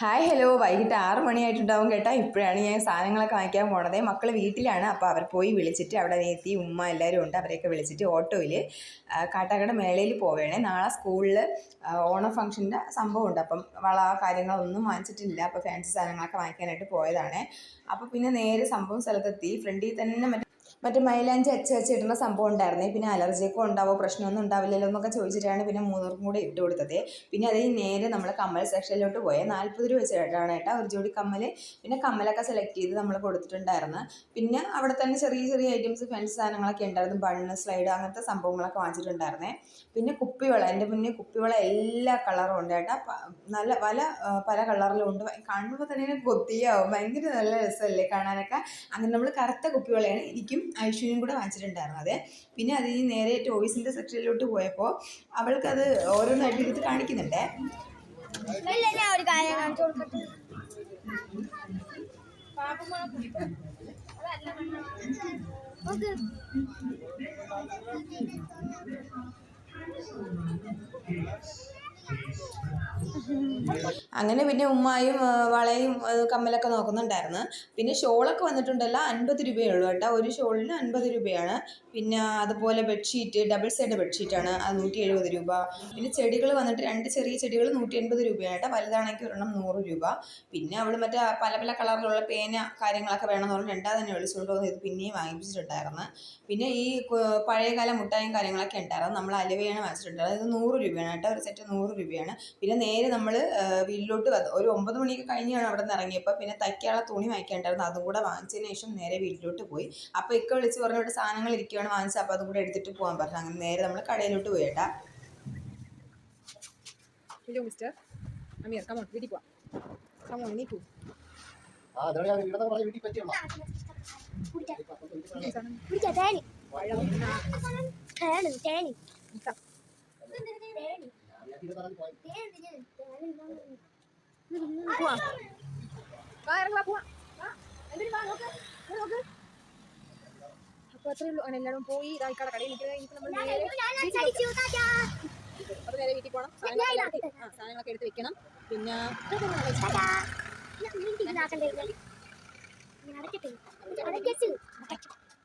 Hi hello, വൈകിട്ട് 6 മണിയായിട്ടുണ്ടാവും കേട്ടോ. ഇപ്പോഴാണ് ഞാൻ സാധനങ്ങളൊക്കെ വാങ്ങിക്കാൻ പോണത്. മക്കൾ വീട്ടിലാണ്. അപ്പോൾ അവർ പോയി വിളിച്ചിട്ട് അവിടെ എത്തി. ഉമ്മ എല്ലാവരും ഉണ്ട്. അവരെയൊക്കെ വിളിച്ചിട്ട് ഓട്ടോയിൽ കാട്ടാക്കട മേളയിൽ പോവുകയാണേ. നാളെ സ്കൂളിൽ ഓണം ഫംഗ്ഷൻ്റെ സംഭവമുണ്ട്. അപ്പം കാര്യങ്ങളൊന്നും വാങ്ങിച്ചിട്ടില്ല. അപ്പോൾ ഫാൻസി സാധനങ്ങളൊക്കെ വാങ്ങിക്കാനായിട്ട് പോയതാണ്. അപ്പോൾ പിന്നെ നേരെ സംഭവം സ്ഥലത്തെത്തി. ഫ്രണ്ടിൽ തന്നെ മറ്റേ മൈലാഞ്ചി ഇടുന്ന സംഭവം ഉണ്ടായിരുന്നേ. പിന്നെ അലർജിയൊക്കെ ഉണ്ടാവോ, പ്രശ്നമൊന്നും ഉണ്ടാവില്ലല്ലോ എന്നൊക്കെ ചോദിച്ചിട്ടാണ് പിന്നെ മൂന്നൂർക്കും കൂടെ ഇട്ട് കൊടുത്തത്. പിന്നെ അതിൽ നേരെ നമ്മൾ കമ്മൽ സെക്ഷനിലോട്ട് പോയത്. 40 രൂപ വെച്ചിട്ടാണ് കേട്ടോ ഒരു ജോഡി കമ്മൽ. പിന്നെ കമ്മലൊക്കെ സെലക്ട് ചെയ്ത് നമ്മൾ കൊടുത്തിട്ടുണ്ടായിരുന്നു. പിന്നെ അവിടെ തന്നെ ചെറിയ ചെറിയ ഐറ്റംസ് ഫാൻസി സാധനങ്ങളൊക്കെ ഉണ്ടായിരുന്നു. ബണ്ണ്, സ്ലൈഡ്, അങ്ങനത്തെ സംഭവങ്ങളൊക്കെ വാങ്ങിച്ചിട്ടുണ്ടായിരുന്നേ. പിന്നെ കുപ്പിവള, എൻ്റെ മുന്നേ കുപ്പിവള എല്ലാ കളറും ഉണ്ട് കേട്ടോ. നല്ല പല കളറിലും ഉണ്ട്. കാണുമ്പോൾ തന്നെ കൊത്തിയാവും. ഭയങ്കര നല്ല രസമല്ലേ കാണാനൊക്കെ. അങ്ങനെ നമ്മൾ കറുത്ത കുപ്പിവളയാണ് എനിക്കും ഐശ്വര്യം കൂടെ വാങ്ങിച്ചിട്ടുണ്ടായിരുന്നത്. പിന്നെ അതിൽ നേരെ ടോയ്സിൻ്റെ സെക്ഷനിലോട്ട് പോയപ്പോൾ അവൾക്കത് ഓരോന്നായിട്ട് എടുത്ത് കാണിക്കുന്നുണ്ടേ. ഒരു കാര്യം കാണിച്ചു കൊടുക്കട്ടെ. അങ്ങനെ പിന്നെ ഉമ്മായും വളയും കമ്മലൊക്കെ നോക്കുന്നുണ്ടായിരുന്നു. പിന്നെ ഷോളൊക്കെ വന്നിട്ടുണ്ടല്ലോ 50 രൂപയേ ഉള്ളൂ കേട്ടോ. ഒരു ഷോളിന് 50 രൂപയാണ്. പിന്നെ അതുപോലെ ബെഡ്ഷീറ്റ്, ഡബിൾ സൈഡ് ബെഡ്ഷീറ്റാണ്, അത് 170 രൂപ. പിന്നെ ചെടികൾ വന്നിട്ട് 2 ചെറിയ ചെടികൾ 180 രൂപയാണ് കേട്ടോ. വലുതാണെങ്കിൽ ഒരെണ്ണം 100 രൂപ. പിന്നെ അവൾ മറ്റേ പല കളറിലുള്ള പേന കാര്യങ്ങളൊക്കെ വേണമെന്ന് പറഞ്ഞ് രണ്ടാമത് തന്നെ വിളിച്ചുകൊണ്ട് വന്ന് ഇത് പിന്നെയും വാങ്ങിപ്പിച്ചിട്ടുണ്ടായിരുന്നു. പിന്നെ ഈ പഴയകാല മുട്ടായും കാര്യങ്ങളൊക്കെ ഉണ്ടായിരുന്നു. നമ്മൾ അലുവയാണ് വാങ്ങിച്ചിട്ടുണ്ടായിരുന്നത്. ഇത് 100 രൂപയാണ് കേട്ടോ. ഒരു സെറ്റ് 100 രൂപയാണ്. പിന്നെ നേരെ നമ്മൾ വീട്ടിലോട്ട് ഒരു 9 മണിയൊക്കെ കഴിഞ്ഞാണ് അവിടെ നിന്ന് ഇറങ്ങിയപ്പോൾ. പിന്നെ തയ്ക്കാനുള്ള തുണി വാങ്ങിക്കാണ്ടായിരുന്നു. അതും കൂടെ വാങ്ങിച്ചതിന് ശേഷം നേരെ വീട്ടിലോട്ട് പോയി. അപ്പോൾ ഇക്ക വിളിച്ച് പറഞ്ഞു ഇവിടെ സാധനങ്ങൾ ഇരിക്കുകയാണ് വാങ്ങിച്ചത്, അപ്പോൾ അതും കൂടെ എടുത്തിട്ട് പോകാൻ പറഞ്ഞു. അങ്ങനെ നേരെ നമ്മൾ കടയിലോട്ട് പോയി കേട്ടാ. ഹലോ മിസ്റ്റർ അമീർ, കമോൺ വീട്ടിൽ പോവാം. കമോൺ നീ പോ. അപ്പൊ അത്രേ ഉള്ളൂ. അങ്ങനെ എല്ലാവരും പോയി ഇതായിക്കാടെ കടയിൽ നിൽക്കുന്നത്. അപ്പൊ നേരെ വീട്ടിൽ പോകണം. സാധനങ്ങളൊക്കെ എടുത്ത് വെക്കണം. പിന്നെ നടക്കട്ടെ